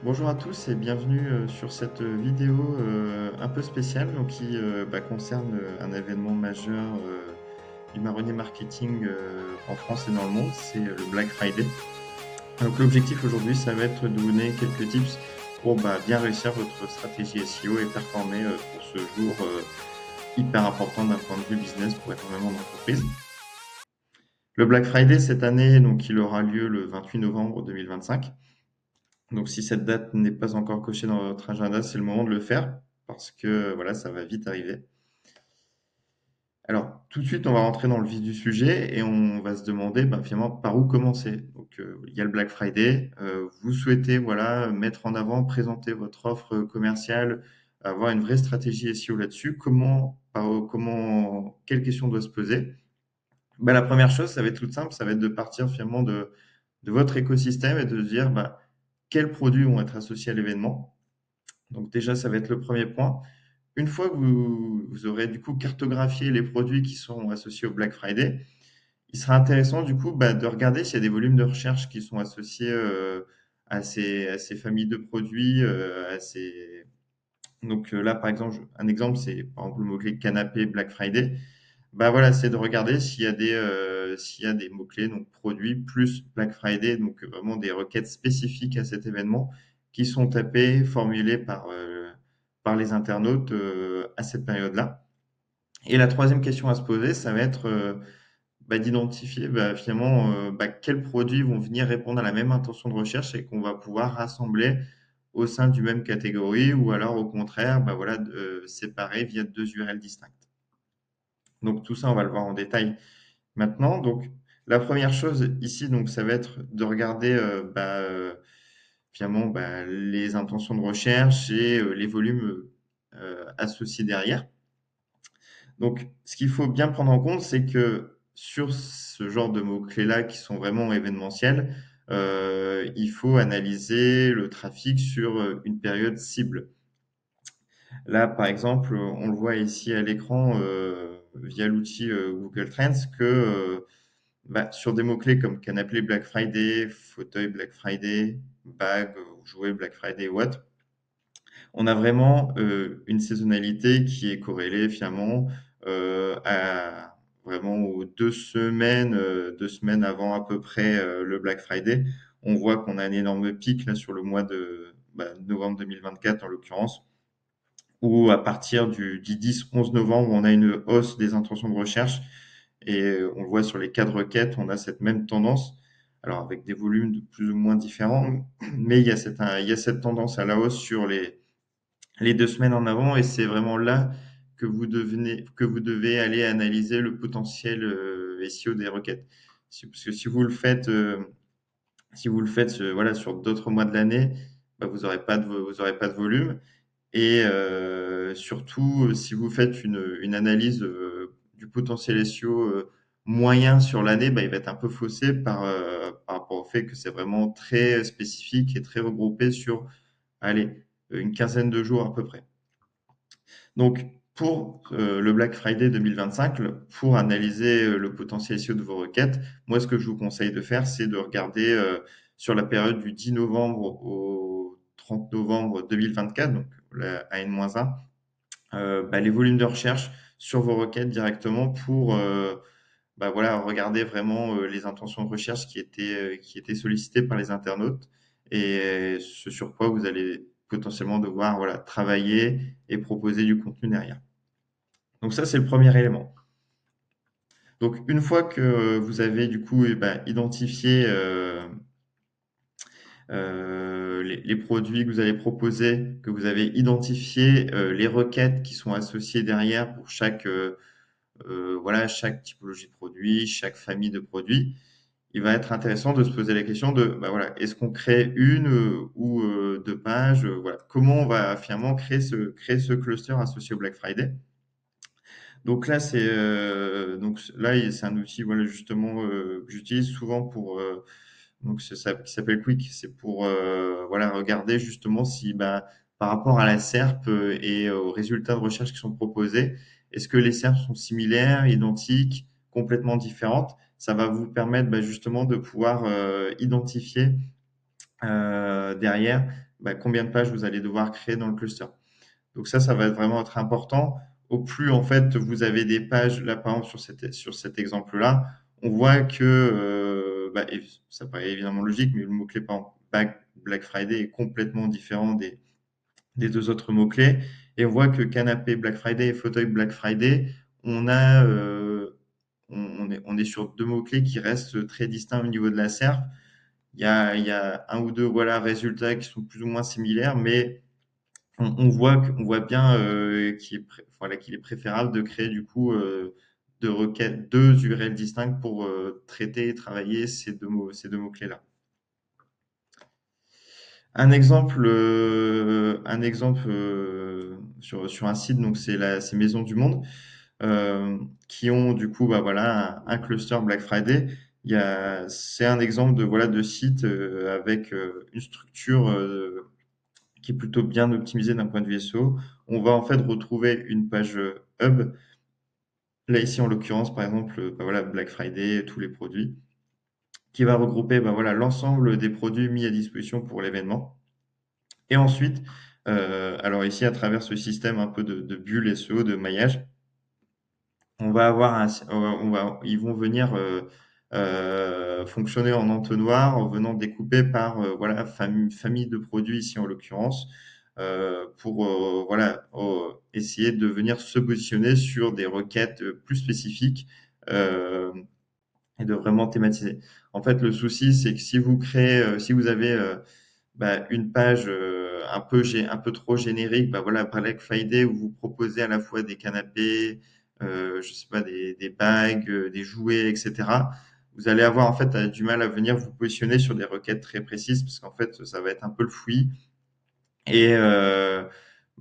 Bonjour à tous et bienvenue sur cette vidéo un peu spéciale donc qui concerne un événement majeur du marronnier marketing en France et dans le monde, c'est le Black Friday. Donc l'objectif aujourd'hui, ça va être de vous donner quelques tips pour bien réussir votre stratégie SEO et performer pour ce jour hyper important d'un point de vue business pour énormément d'entreprises. Le Black Friday cette année, donc il aura lieu le 28 novembre 2025. Donc si cette date n'est pas encore cochée dans votre agenda, c'est le moment de le faire parce que voilà, ça va vite arriver. Alors tout de suite, on va rentrer dans le vif du sujet et on va se demander finalement par où commencer. Donc il y a le Black Friday, vous souhaitez voilà mettre en avant, présenter votre offre commerciale, avoir une vraie stratégie SEO là-dessus. Quelle question doit se poser? La première chose, ça va être toute simple, ça va être de partir finalement de votre écosystème et de se dire quels produits vont être associés à l'événement. Donc déjà, ça va être le premier point. Une fois que vous aurez du coup cartographié les produits qui sont associés au Black Friday, il sera intéressant du coup de regarder s'il y a des volumes de recherche qui sont associés à ces familles de produits, là, par exemple, un exemple, c'est par exemple le mot-clé canapé Black Friday. Voilà, c'est de regarder s'il y a des mots-clés, donc produits plus Black Friday, donc vraiment des requêtes spécifiques à cet événement qui sont tapées, formulées par les internautes à cette période-là. Et la troisième question à se poser, ça va être d'identifier finalement quels produits vont venir répondre à la même intention de recherche et qu'on va pouvoir rassembler au sein d'une même catégorie ou alors au contraire, voilà, séparer via deux URL distinctes. Donc tout ça, on va le voir en détail maintenant. Donc la première chose ici, donc ça va être de regarder finalement les intentions de recherche et les volumes associés derrière. Donc ce qu'il faut bien prendre en compte, c'est que sur ce genre de mots-clés-là qui sont vraiment événementiels, il faut analyser le trafic sur une période cible. Là, par exemple, on le voit ici à l'écran via l'outil Google Trends que sur des mots-clés comme canapé Black Friday, fauteuil Black Friday, bague ou jouet Black Friday ou autre, on a vraiment une saisonnalité qui est corrélée finalement à vraiment aux 2 semaines, 2 semaines avant à peu près le Black Friday. On voit qu'on a un énorme pic là sur le mois de novembre 2024 en l'occurrence, où à partir du 10-11 novembre, on a une hausse des intentions de recherche et on le voit sur les cas de requêtes, on a cette même tendance, alors avec des volumes de plus ou moins différents, mais il y a cette tendance à la hausse sur les 2 semaines en avant et c'est vraiment là que vous devez aller analyser le potentiel SEO des requêtes. Parce que si vous le faites voilà, sur d'autres mois de l'année, vous aurez pas de volume. Et surtout, si vous faites une analyse du potentiel SEO moyen sur l'année, il va être un peu faussé par rapport au fait que c'est vraiment très spécifique et très regroupé sur, allez, une quinzaine de jours à peu près. Donc, pour le Black Friday 2025, pour analyser le potentiel SEO de vos requêtes, moi, ce que je vous conseille de faire, c'est de regarder sur la période du 10 novembre au 30 novembre 2024, donc la N-1, les volumes de recherche sur vos requêtes directement pour voilà, regarder vraiment les intentions de recherche qui étaient sollicitées par les internautes et ce sur quoi vous allez potentiellement devoir voilà, travailler et proposer du contenu derrière. Donc ça, c'est le premier élément. Donc une fois que vous avez du coup identifié les produits que vous allez proposer, que vous avez identifié les requêtes qui sont associées derrière pour voilà, chaque typologie de produit, chaque famille de produits, il va être intéressant de se poser la question de, voilà, est-ce qu'on crée une ou deux pages, voilà, comment on va finalement créer ce cluster associé au Black Friday. Donc là, c'est un outil, voilà, justement, que j'utilise souvent pour, qui s'appelle Quick. C'est pour, voilà, regarder justement si, par rapport à la SERP et aux résultats de recherche qui sont proposés, est-ce que les SERP sont similaires, identiques, complètement différentes? Ça va vous permettre, justement de pouvoir identifier derrière combien de pages vous allez devoir créer dans le cluster. Donc ça va vraiment être important. Au plus, en fait, vous avez des pages, là, par exemple, sur cet exemple-là, on voit que, et ça paraît évidemment logique, mais le mot-clé, par exemple, Black Friday est complètement différent des deux autres mots-clés. Et on voit que canapé Black Friday et fauteuil Black Friday, on a, on est sur deux mots-clés qui restent très distincts au niveau de la SERP. Il y a un ou deux, voilà, résultats qui sont plus ou moins similaires, mais on voit bien voilà, qu'il est préférable de créer du coup deux requêtes, deux URL distinctes pour traiter et travailler ces deux mots-clés-là. Un exemple sur un site, donc c'est Maison du Monde, qui ont du coup voilà un cluster Black Friday. C'est un exemple de voilà de site avec une structure qui est plutôt bien optimisée d'un point de vue SEO. On va en fait retrouver une page hub. Là ici en l'occurrence par exemple voilà Black Friday, tous les produits, qui va regrouper voilà l'ensemble des produits mis à disposition pour l'événement. Et ensuite, alors ici à travers ce système un peu de bulles SEO, de maillage, on va avoir ils vont venir fonctionner en entonnoir en venant découper par voilà famille de produits ici en l'occurrence pour voilà essayer de venir se positionner sur des requêtes plus spécifiques euh, et de vraiment thématiser. En fait, le souci c'est que si vous avez une page un peu trop générique, voilà, Black Friday, où vous proposez à la fois des canapés, je sais pas, des bagues, des jouets, etc. Vous allez avoir en fait du mal à venir vous positionner sur des requêtes très précises parce qu'en fait, ça va être un peu le fouillis. Et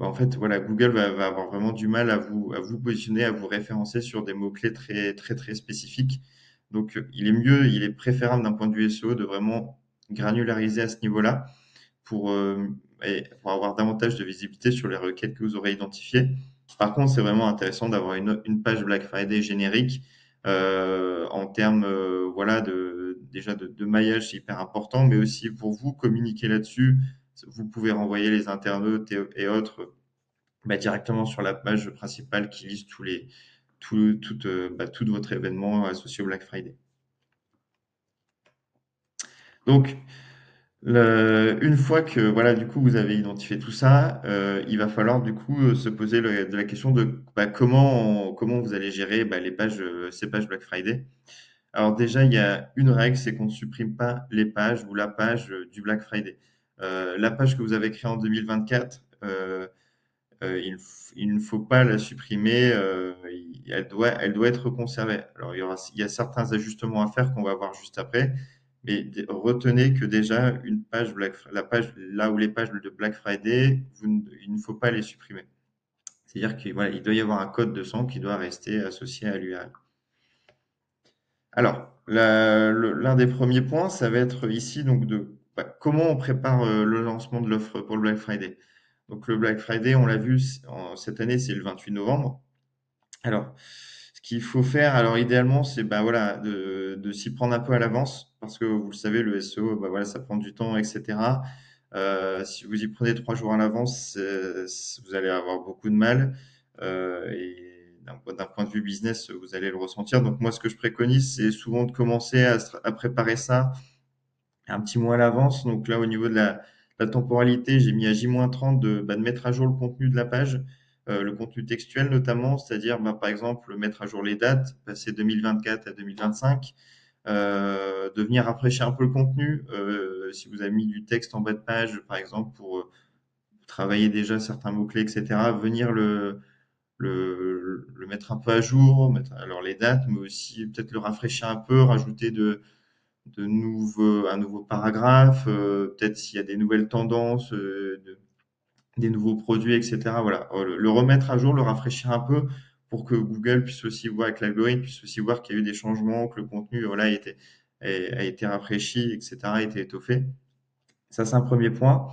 en fait, voilà, Google va avoir vraiment du mal à vous positionner, à vous référencer sur des mots-clés très spécifiques. Donc, il est préférable d'un point de vue SEO de vraiment granulariser à ce niveau-là pour avoir davantage de visibilité sur les requêtes que vous aurez identifiées. Par contre, c'est vraiment intéressant d'avoir une page Black Friday générique en termes voilà, déjà de maillage, c'est hyper important, mais aussi pour vous communiquer là-dessus. Vous pouvez renvoyer les internautes et autres directement sur la page principale qui liste tout votre événement associé au Black Friday. Donc, une fois que voilà, du coup, vous avez identifié tout ça, il va falloir du coup se poser de la question de comment vous allez gérer ces pages Black Friday. Alors déjà, il y a une règle, c'est qu'on ne supprime pas les pages ou la page du Black Friday. La page que vous avez créée en 2024, il ne faut pas la supprimer, elle doit être conservée. Alors il y a certains ajustements à faire qu'on va voir juste après, mais retenez que déjà la page là où les pages de Black Friday, il ne faut pas les supprimer. C'est-à-dire qu'il voilà, il doit y avoir un code de sang qui doit rester associé à l'URL. Alors, l'un des premiers points, ça va être ici donc comment on prépare le lancement de l'offre pour le Black Friday. Donc le Black Friday, on l'a vu cette année, c'est le 28 novembre. Alors, ce qu'il faut faire, alors idéalement, c'est voilà de s'y prendre un peu à l'avance parce que vous le savez, le SEO, voilà, ça prend du temps, etc. Si vous y prenez 3 jours à l'avance, vous allez avoir beaucoup de mal. Et d'un point de vue business, vous allez le ressentir. Donc moi, ce que je préconise, c'est souvent de commencer à préparer ça un petit mois à l'avance. Donc là, au niveau de la temporalité, j'ai mis à J-30 de mettre à jour le contenu de la page, le contenu textuel notamment, c'est-à-dire par exemple mettre à jour les dates, passer 2024 à 2025, de venir rafraîchir un peu le contenu. Si vous avez mis du texte en bas de page, par exemple, pour travailler déjà certains mots-clés, etc., venir le mettre un peu à jour, mettre alors les dates, mais aussi peut-être le rafraîchir un peu, rajouter un nouveau paragraphe, peut-être s'il y a des nouvelles tendances, des nouveaux produits, etc. Voilà, le remettre à jour, le rafraîchir un peu pour que Google puisse aussi voir, que l'algorithme puisse aussi voir qu'il y a eu des changements, que le contenu voilà, a été rafraîchi, etc., a été étoffé. Ça, c'est un premier point.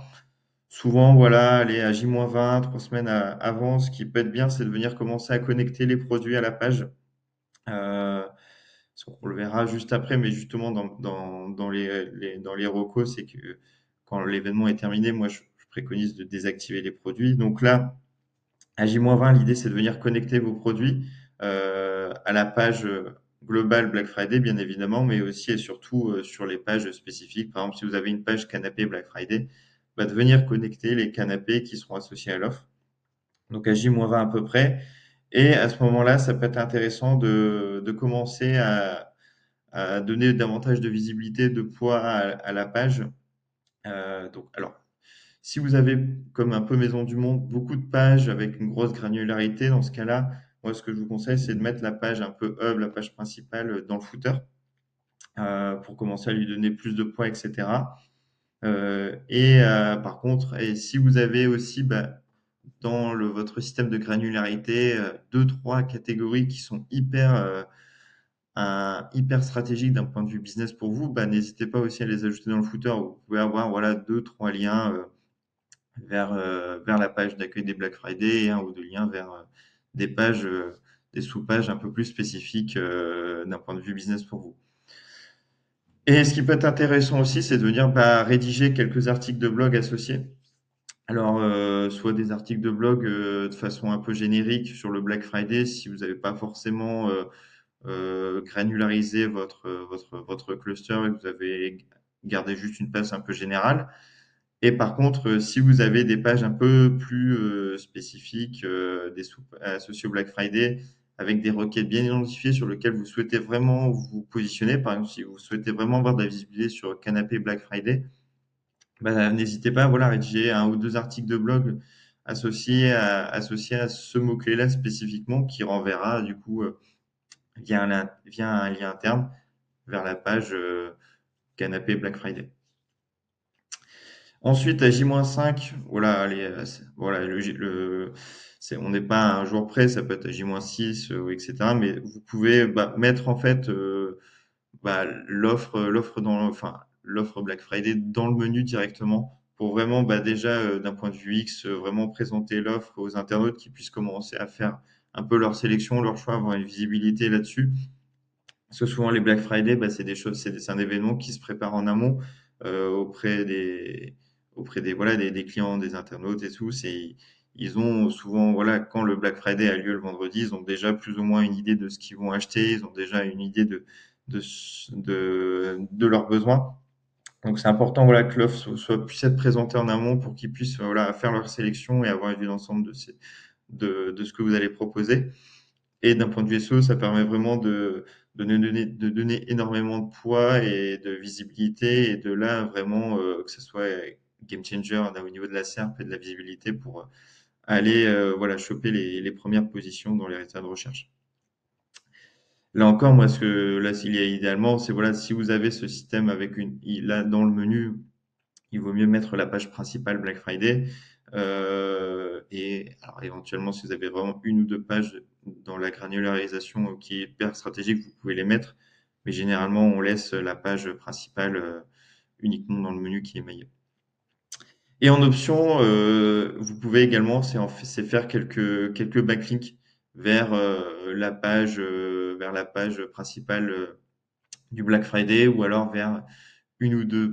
Souvent, voilà, aller à J-20, 3 semaines avant, ce qui peut être bien, c'est de venir commencer à connecter les produits à la page. On le verra juste après, mais justement dans les recos, c'est que quand l'événement est terminé, moi je préconise de désactiver les produits. Donc là, à J-20, l'idée, c'est de venir connecter vos produits à la page globale Black Friday, bien évidemment, mais aussi et surtout sur les pages spécifiques. Par exemple, si vous avez une page canapé Black Friday, bah, de venir connecter les canapés qui seront associés à l'offre. Donc à J-20 à peu près. Et à ce moment-là, ça peut être intéressant de commencer à donner davantage de visibilité, de poids à la page. Alors, si vous avez, comme un peu Maison du Monde, beaucoup de pages avec une grosse granularité, dans ce cas-là, moi, ce que je vous conseille, c'est de mettre la page un peu hub, la page principale, dans le footer, pour commencer à lui donner plus de poids, etc. Par contre, et si vous avez aussi, bah, dans votre système de granularité, deux, trois catégories qui sont hyper stratégiques d'un point de vue business pour vous, bah, n'hésitez pas aussi à les ajouter dans le footer. Vous pouvez avoir voilà, deux, trois liens vers la page d'accueil des Black Friday et un ou deux liens vers des pages, des sous-pages un peu plus spécifiques d'un point de vue business pour vous. Et ce qui peut être intéressant aussi, c'est de venir bah, rédiger quelques articles de blog associés. Alors, soit des articles de blog de façon un peu générique sur le Black Friday, si vous n'avez pas forcément granularisé votre cluster et que vous avez gardé juste une place un peu générale. Et par contre, si vous avez des pages un peu plus spécifiques, associées au Black Friday, avec des requêtes bien identifiées sur lesquelles vous souhaitez vraiment vous positionner, par exemple, si vous souhaitez vraiment avoir de la visibilité sur canapé Black Friday, bah, n'hésitez pas voilà, à rédiger un ou deux articles de blog associés à ce mot-clé-là spécifiquement, qui renverra du coup via un lien interne vers la page canapé Black Friday. Ensuite, à J-5, voilà, allez, voilà, on n'est pas à un jour près, ça peut être à J-6, etc. Mais vous pouvez bah, mettre en fait bah, l'offre Black Friday dans le menu directement pour vraiment bah, déjà d'un point de vue X, vraiment présenter l'offre aux internautes qui puissent commencer à faire un peu leur sélection, leur choix, avoir une visibilité là-dessus. Parce que souvent les Black Friday, bah, c'est un événement qui se prépare en amont auprès des voilà des clients, des internautes et tout. Ils ont souvent voilà quand le Black Friday a lieu le vendredi, ils ont déjà plus ou moins une idée de ce qu'ils vont acheter, ils ont déjà une idée de leurs besoins. Donc c'est important voilà que l'offre puisse être présentée en amont pour qu'ils puissent voilà faire leur sélection et avoir une vue d'ensemble de ce que vous allez proposer. Et d'un point de vue SEO, ça permet vraiment de donner énormément de poids et de visibilité, et de là, vraiment, que ce soit game changer là, au niveau de la SERP et de la visibilité pour aller voilà, choper les premières positions dans les résultats de recherche. Là encore, moi, s'il y a idéalement, c'est voilà, si vous avez ce système avec là, dans le menu, il vaut mieux mettre la page principale Black Friday. Et alors éventuellement, si vous avez vraiment une ou deux pages dans la granularisation qui est hyper stratégique, vous pouvez les mettre. Mais généralement, on laisse la page principale uniquement dans le menu qui est meilleur. Et en option, vous pouvez également, c'est faire quelques backlinks vers la page principale du Black Friday, ou alors vers une ou deux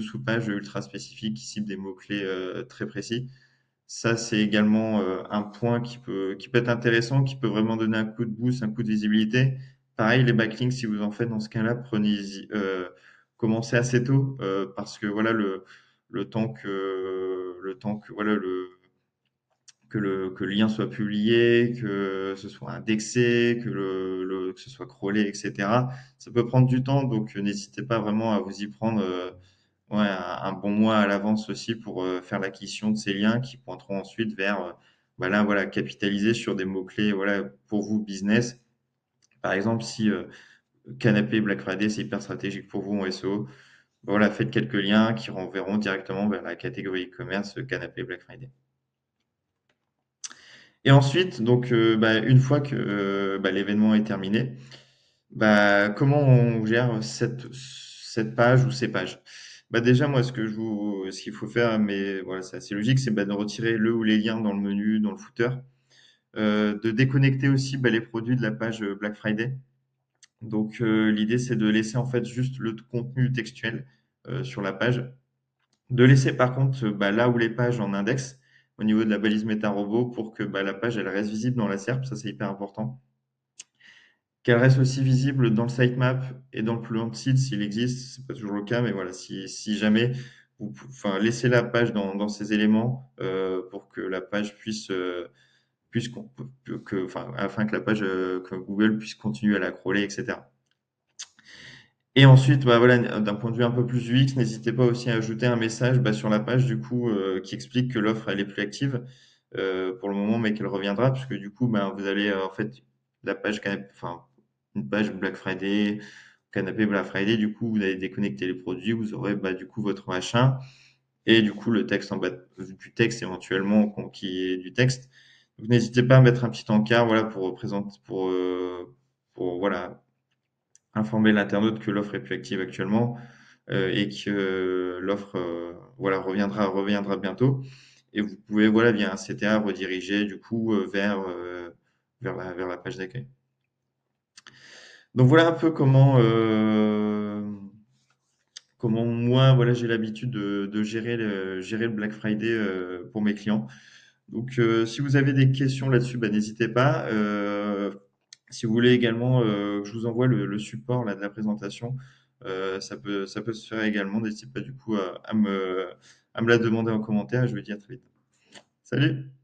sous-pages ultra spécifiques qui ciblent des mots-clés très précis. Ça, c'est également un point qui peut être intéressant, qui peut vraiment donner un coup de boost, un coup de visibilité. Pareil, les backlinks, si vous en faites dans ce cas-là, commencez assez tôt, parce que voilà le temps que voilà que le lien soit publié, que ce soit indexé, que ce soit crawlé, etc. Ça peut prendre du temps, donc n'hésitez pas vraiment à vous y prendre ouais, un bon mois à l'avance aussi pour faire l'acquisition de ces liens qui pointeront ensuite vers voilà, capitaliser sur des mots-clés voilà, pour vous business. Par exemple, si Canapé Black Friday, c'est hyper stratégique pour vous en SEO, voilà, faites quelques liens qui renverront directement vers la catégorie e-commerce Canapé Black Friday. Et ensuite, donc, bah, une fois que bah, l'événement est terminé, bah, comment on gère cette page ou ces pages? Bah, déjà, moi, ce qu'il faut faire, mais voilà, c'est assez logique, c'est bah, de retirer le ou les liens dans le menu, dans le footer, de déconnecter aussi bah, les produits de la page Black Friday. Donc, l'idée, c'est de laisser en fait juste le contenu textuel sur la page, De laisser par contre, bah, là où les pages en index, au niveau de la balise MetaRobot, pour que bah, la page elle reste visible dans la SERP, ça c'est hyper important. Qu'elle reste aussi visible dans le sitemap et dans le plan de site s'il existe, c'est pas toujours le cas, mais voilà, si jamais enfin, laissez la page dans ces éléments pour que la page puisse enfin, afin que la page que Google puisse continuer à la crawler, etc. Et ensuite, bah, voilà, d'un point de vue un peu plus UX, n'hésitez pas aussi à ajouter un message bah, sur la page du coup qui explique que l'offre elle est plus active pour le moment, mais qu'elle reviendra, puisque du coup, bah, vous allez en fait la page enfin une page Black Friday, canapé Black Friday, du coup vous allez déconnecter les produits, vous aurez bah, du coup votre machin et du coup le texte en bas du texte éventuellement qui est du texte. Donc n'hésitez pas à mettre un petit encart, voilà, pour représenter, pour voilà informer l'internaute que l'offre est plus active actuellement et que l'offre voilà, reviendra bientôt. Et vous pouvez, voilà, via un CTA, rediriger du coup vers la page d'accueil. Donc voilà un peu comment moi, voilà, j'ai l'habitude de gérer le Black Friday pour mes clients. Donc, si vous avez des questions là-dessus, bah, n'hésitez pas. Si vous voulez également que je vous envoie le support là, de la présentation, ça peut se faire également. N'hésitez pas du coup à me la demander en commentaire. Je vous dis à très vite. Salut!